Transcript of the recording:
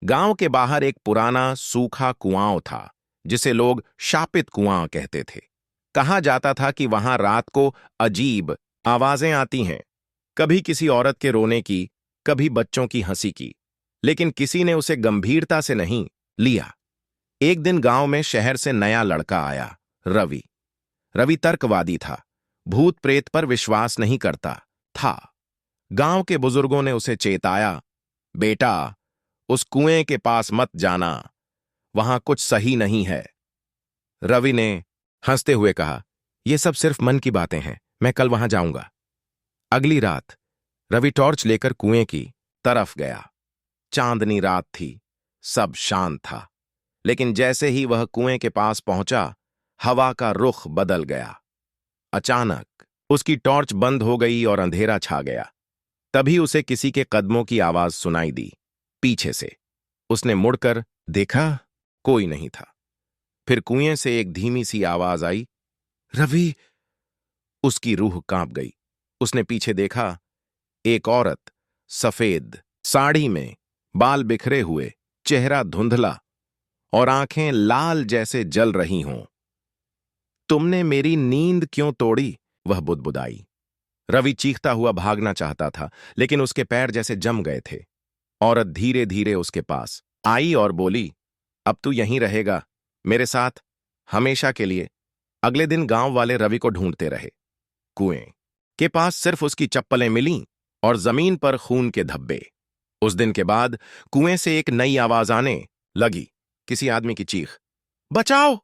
गांव के बाहर एक पुराना सूखा कुआं था, जिसे लोग शापित कुआं कहते थे। कहा जाता था कि वहां रात को अजीब आवाजें आती हैं, कभी किसी औरत के रोने की, कभी बच्चों की हंसी की। लेकिन किसी ने उसे गंभीरता से नहीं लिया। एक दिन गांव में शहर से नया लड़का आया, रवि। रवि तर्कवादी था, भूत प्रेत पर विश्वास नहीं करता था। गांव के बुजुर्गों ने उसे चेताया, बेटा, उस कुएं के पास मत जाना, वहां कुछ सही नहीं है। रवि ने हंसते हुए कहा, यह सब सिर्फ मन की बातें हैं, मैं कल वहां जाऊंगा। अगली रात रवि टॉर्च लेकर कुएं की तरफ गया। चांदनी रात थी, सब शांत था। लेकिन जैसे ही वह कुएं के पास पहुंचा, हवा का रुख बदल गया। अचानक उसकी टॉर्च बंद हो गई और अंधेरा छा गया। तभी उसे किसी के कदमों की आवाज सुनाई दी, पीछे से। उसने मुड़कर देखा, कोई नहीं था। फिर कुएं से एक धीमी सी आवाज आई, रवि। उसकी रूह कांप गई। उसने पीछे देखा, एक औरत, सफेद साड़ी में, बाल बिखरे हुए, चेहरा धुंधला और आंखें लाल जैसे जल रही हों। तुमने मेरी नींद क्यों तोड़ी? वह बुदबुदाई। रवि चीखता हुआ भागना चाहता था, लेकिन उसके पैर जैसे जम गए थे। औरत धीरे धीरे उसके पास आई और बोली, अब तू यहीं रहेगा, मेरे साथ, हमेशा के लिए। अगले दिन गांव वाले रवि को ढूंढते रहे। कुएं के पास सिर्फ उसकी चप्पलें मिलीं और जमीन पर खून के धब्बे। उस दिन के बाद कुएं से एक नई आवाज आने लगी, किसी आदमी की चीख, बचाओ!